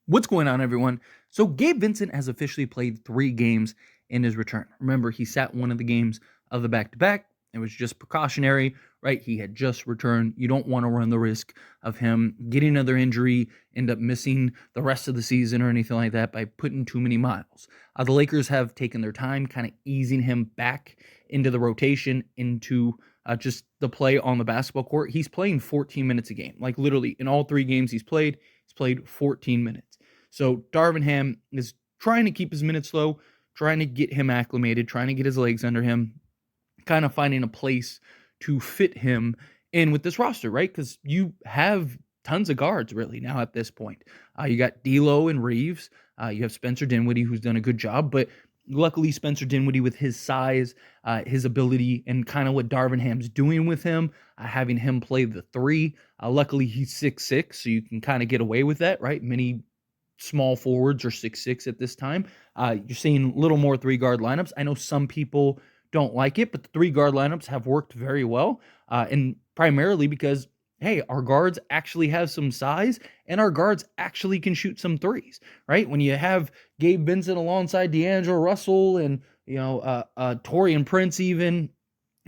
What's going on, everyone? So, Gabe Vincent has officially played 3 games in his return. Remember, he sat one of the games of the back to back. It was just precautionary, right? He had just returned. You don't want to run the risk of him getting another injury, end up missing the rest of the season or anything like that by putting too many miles. The Lakers have taken their time, kind of easing him back into the rotation, into just the play on the basketball court. He's playing 14 minutes a game. Like, literally, in all 3 games he's played 14 minutes. So Darvin Ham is trying to keep his minutes low, trying to get him acclimated, trying to get his legs under him, kind of finding a place to fit him in with this roster, right? Because you have tons of guards really now at this point. You got D'Lo and Reeves. You have Spencer Dinwiddie, who's done a good job, but luckily Spencer Dinwiddie, with his size, his ability, and kind of what Darvin Ham's doing with him, having him play the 3. Luckily he's 6'6", so you can kind of get away with that, right? Many small forwards are 6'6" at this time. You're seeing a little more 3-guard lineups. I know some people don't like it, but the 3-guard lineups have worked very well, and primarily because, hey, our guards actually have some size, and our guards actually can shoot some threes, right? When you have Gabe Vincent alongside D'Angelo Russell and, Taurean Prince even,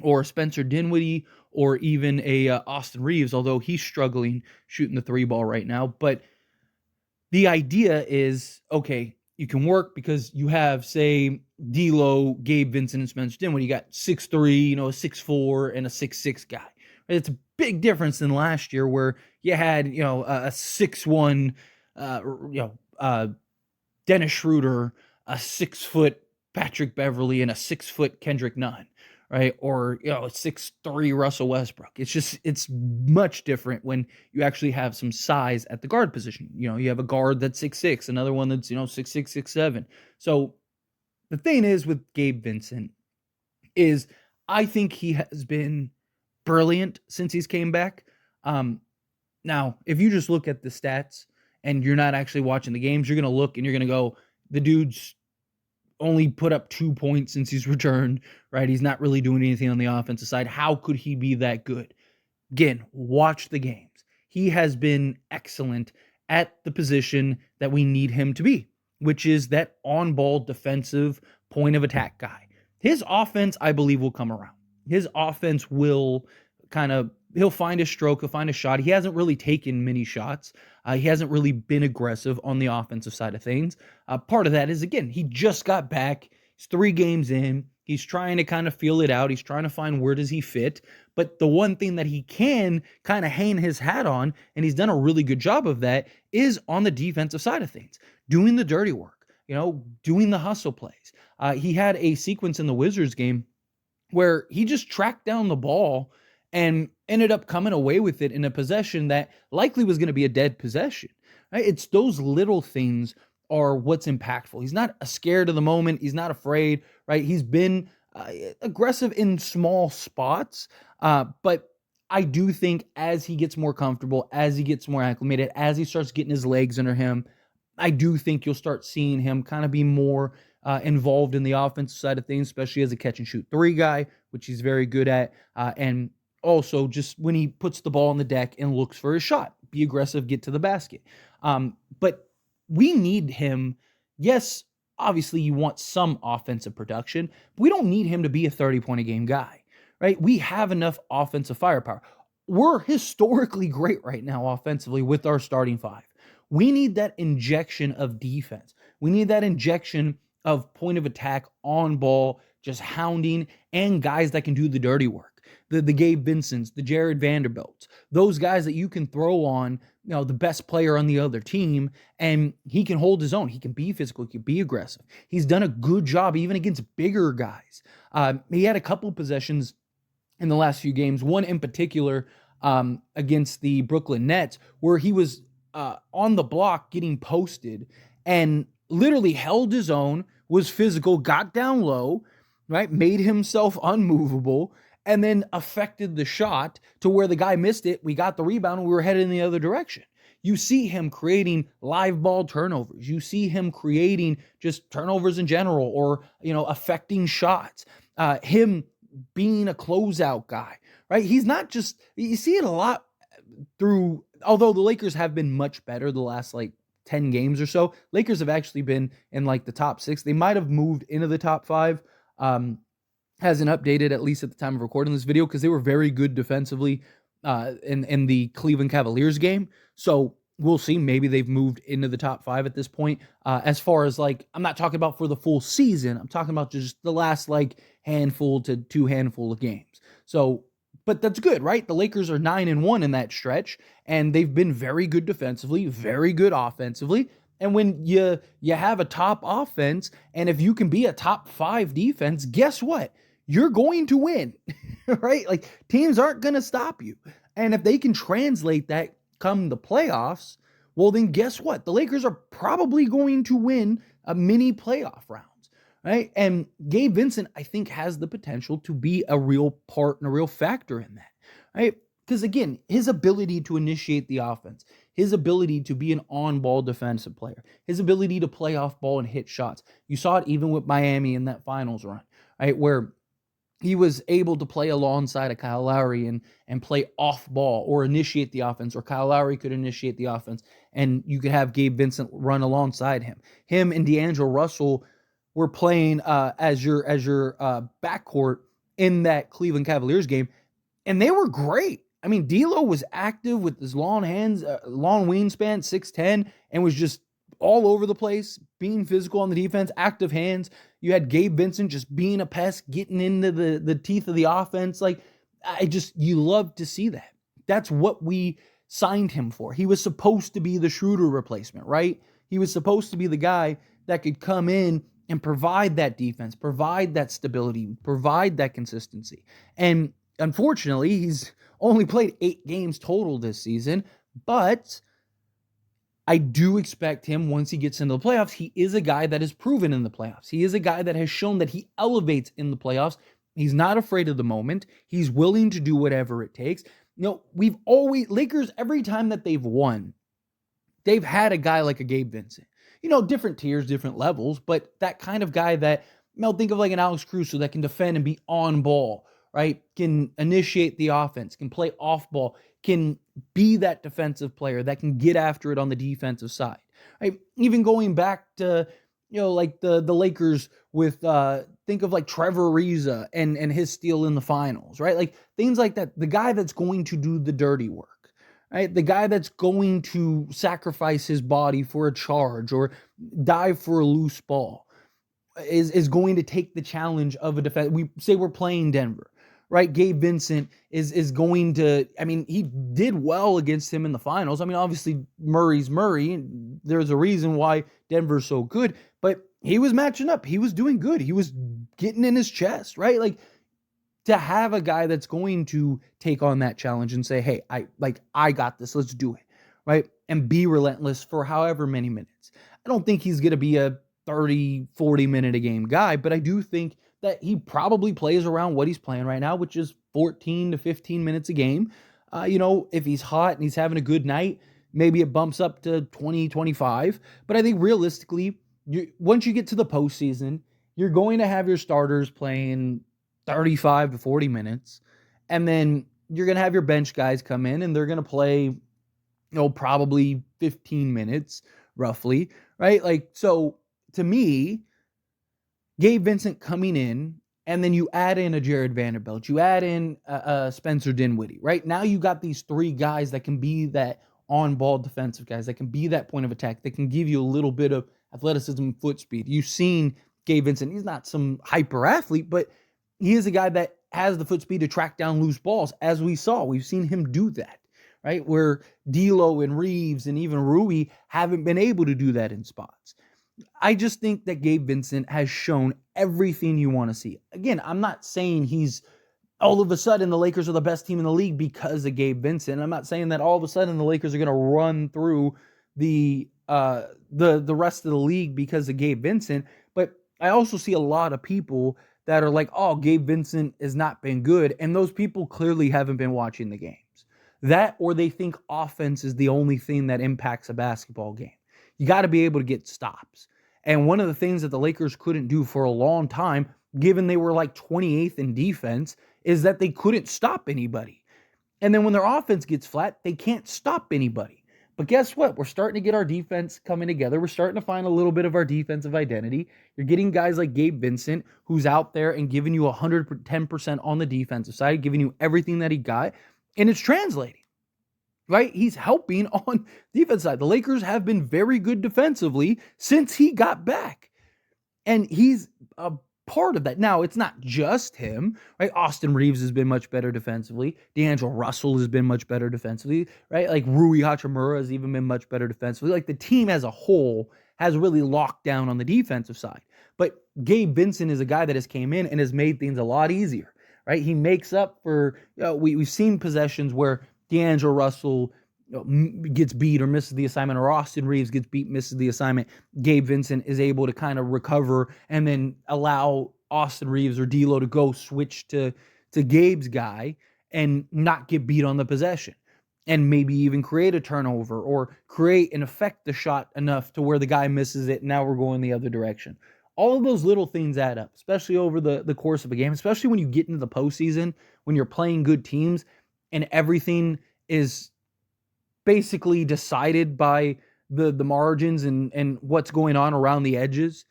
or Spencer Dinwiddie, or even a Austin Reeves, although he's struggling shooting the 3 ball right now, but the idea is, okay, you can work because you have, say, D'Lo, Gabe Vincent, and Spencer Dinwiddie. You got 6'3", a 6'4", and a 6'6" guy. It's a big difference than last year where you had, a 6'1", Dennis Schroeder, a 6-foot Patrick Beverly, and a 6-foot Kendrick Nunn, right? Or, a 6'3" Russell Westbrook. It's much different when you actually have some size at the guard position. You have a guard that's 6'6", another one that's, 6'6", 6'7". So the thing is with Gabe Vincent is I think he has been brilliant since he's came back. Now, if you just look at the stats and you're not actually watching the games, you're going to look and you're going to go, the dude's only put up 2 points since he's returned, right? He's not really doing anything on the offensive side. How could he be that good? Again, watch the games. He has been excellent at the position that we need him to be, which is that on-ball defensive point of attack guy. His offense, I believe, will come around. His offense will he'll find a stroke, he'll find a shot. He hasn't really taken many shots. He hasn't really been aggressive on the offensive side of things. Part of that is, again, he just got back. He's 3 games in. He's trying to kind of feel it out. He's trying to find where does he fit. But the one thing that he can kind of hang his hat on, and he's done a really good job of that, is on the defensive side of things, doing the dirty work, doing the hustle plays. He had a sequence in the Wizards game where he just tracked down the ball and ended up coming away with it in a possession that likely was going to be a dead possession. Right? It's those little things are what's impactful. He's not scared of the moment. He's not afraid, right? He's been aggressive in small spots, but I do think as he gets more comfortable, as he gets more acclimated, as he starts getting his legs under him, I do think you'll start seeing him kind of be more involved in the offensive side of things, especially as a catch and shoot 3 guy, which he's very good at, and also just when he puts the ball on the deck and looks for his shot, be aggressive, get to the basket. But we need him. Yes, obviously you want some offensive production, but we don't need him to be a 30-point-a-game guy, right? We have enough offensive firepower. We're historically great right now offensively with our starting 5. We need that injection of defense. We need that injection of point of attack, on ball, just hounding, and guys that can do the dirty work. The Gabe Vincents, the Jared Vanderbilts, those guys that you can throw on, the best player on the other team, and he can hold his own. He can be physical. He can be aggressive. He's done a good job even against bigger guys. He had a couple possessions in the last few games, one in particular against the Brooklyn Nets, where he was on the block getting posted and literally held his own, was physical, got down low, right, made himself unmovable, and then affected the shot to where the guy missed it. We got the rebound and we were headed in the other direction. You see him creating live ball turnovers. You see him creating just turnovers in general, or, affecting shots. Him being a closeout guy, right? He's not just, you see it a lot through, although the Lakers have been much better the last 10 games or so, Lakers have actually been in like the top 6. They might have moved into the top 5. Hasn't updated, at least at the time of recording this video, because they were very good defensively in the Cleveland Cavaliers game. So we'll see. Maybe they've moved into the top 5 at this point. As far as like, I'm not talking about for the full season. I'm talking about just the last like handful to 2 handful of games. So, but that's good, right? The Lakers are 9-1 in that stretch, and they've been very good defensively, very good offensively. And when you have a top offense, and if you can be a top 5 defense, guess what? You're going to win, right? Like, teams aren't going to stop you. And if they can translate that come the playoffs, well, then guess what? The Lakers are probably going to win a mini playoff rounds, right? And Gabe Vincent, I think, has the potential to be a real part and a real factor in that, right? Because again, his ability to initiate the offense, his ability to be an on-ball defensive player, his ability to play off ball and hit shots. You saw it even with Miami in that finals run, right? Where he was able to play alongside of Kyle Lowry and play off ball or initiate the offense, or Kyle Lowry could initiate the offense, and you could have Gabe Vincent run alongside him. Him and D'Angelo Russell were playing as your backcourt in that Cleveland Cavaliers game, and they were great. I mean, D'Lo was active with his long hands, long wingspan, 6'10", and was just all over the place, being physical on the defense, active hands. You had Gabe Vincent just being a pest, getting into the teeth of the offense. Like, you love to see that. That's what we signed him for. He was supposed to be the Schroeder replacement, right? He was supposed to be the guy that could come in and provide that defense, provide that stability, provide that consistency. And unfortunately, he's only played 8 games total this season, but I do expect him, once he gets into the playoffs, he is a guy that is proven in the playoffs. He is a guy that has shown that he elevates in the playoffs. He's not afraid of the moment. He's willing to do whatever it takes. Lakers, every time that they've won, they've had a guy like a Gabe Vincent. Different tiers, different levels, but that kind of guy that, think of like an Alex Caruso that can defend and be on ball, right? Can initiate the offense, can play off ball, can be that defensive player that can get after it on the defensive side, right? Even going back to, like the Lakers with, think of like Trevor Ariza and his steal in the finals, right? Like things like that. The guy that's going to do the dirty work, right? The guy that's going to sacrifice his body for a charge or dive for a loose ball is going to take the challenge of a defense. We say we're playing Denver, right? Gabe Vincent is going to, he did well against him in the finals. Obviously Murray's Murray, and there's a reason why Denver's so good, but he was matching up. He was doing good. He was getting in his chest, right? Like, to have a guy that's going to take on that challenge and say, hey, I got this, let's do it, right? And be relentless for however many minutes. I don't think he's going to be a 30, 40 minute a game guy, but I do think that he probably plays around what he's playing right now, which is 14 to 15 minutes a game. If he's hot and he's having a good night, maybe it bumps up to 20, 25. But I think realistically, once you get to the postseason, you're going to have your starters playing 35 to 40 minutes. And then you're going to have your bench guys come in and they're going to play, probably 15 minutes roughly, right? Like, so to me, Gabe Vincent coming in, and then you add in a Jared Vanderbilt, you add in a Spencer Dinwiddie, right? Now you got these 3 guys that can be that on-ball defensive guys, that can be that point of attack, that can give you a little bit of athleticism and foot speed. You've seen Gabe Vincent. He's not some hyper athlete, but he is a guy that has the foot speed to track down loose balls, as we saw. We've seen him do that, right? Where D'Lo and Reeves and even Rui haven't been able to do that in spots. I just think that Gabe Vincent has shown everything you want to see. Again, I'm not saying he's all of a sudden the Lakers are the best team in the league because of Gabe Vincent. I'm not saying that all of a sudden the Lakers are going to run through the rest of the league because of Gabe Vincent. But I also see a lot of people that are like, oh, Gabe Vincent has not been good. And those people clearly haven't been watching the games. That, or they think offense is the only thing that impacts a basketball game. You got to be able to get stops. And one of the things that the Lakers couldn't do for a long time, given they were like 28th in defense, is that they couldn't stop anybody. And then when their offense gets flat, they can't stop anybody. But guess what? We're starting to get our defense coming together. We're starting to find a little bit of our defensive identity. You're getting guys like Gabe Vincent, who's out there and giving you 110% on the defensive side, giving you everything that he got, and it's translating, right? He's helping on the defense side. The Lakers have been very good defensively since he got back, and he's a part of that. Now, it's not just him, right? Austin Reeves has been much better defensively. D'Angelo Russell has been much better defensively, right? Like Rui Hachimura has even been much better defensively. Like the team as a whole has really locked down on the defensive side. But Gabe Vincent is a guy that has came in and has made things a lot easier, right? He makes up for, we've seen possessions where D'Angelo Russell gets beat or misses the assignment, or Austin Reeves gets beat, misses the assignment. Gabe Vincent is able to kind of recover and then allow Austin Reeves or D'Lo to go switch to Gabe's guy and not get beat on the possession, and maybe even create a turnover or create and affect the shot enough to where the guy misses it. Now we're going the other direction. All of those little things add up, especially over the course of a game, especially when you get into the postseason, when you're playing good teams and everything is basically decided by the margins and what's going on around the edges.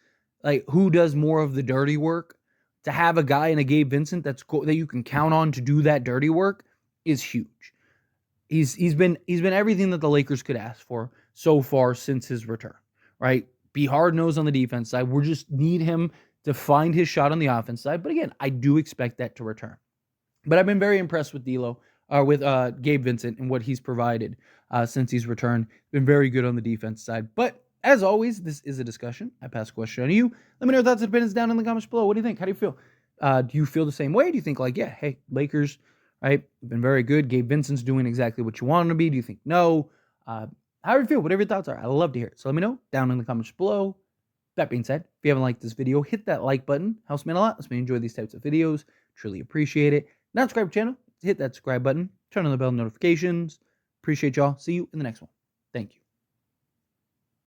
Like, who does more of the dirty work? To have a guy in a Gabe Vincent that you can count on to do that dirty work is huge. He's been everything that the Lakers could ask for so far since his return, right? Be hard-nosed on the defense side. We just need him to find his shot on the offense side. But again, I do expect that to return. But I've been very impressed with Gabe Vincent and what he's provided since he's returned. Been very good on the defense side. But as always, this is a discussion. I pass a question on to you. Let me know your thoughts and opinions down in the comments below. What do you think? How do you feel? Do you feel the same way? Do you think like, yeah, hey, Lakers, right, been very good. Gabe Vincent's doing exactly what you want him to be. Do you think no? How do you feel? Whatever your thoughts are, I'd love to hear it. So let me know down in the comments below. That being said, if you haven't liked this video, hit that like button. Helps me a lot. Lets me enjoy these types of videos. Truly appreciate it. Not subscribe to the channel, hit that subscribe button. Turn on the bell notifications. Appreciate y'all. See you in the next one. Thank you.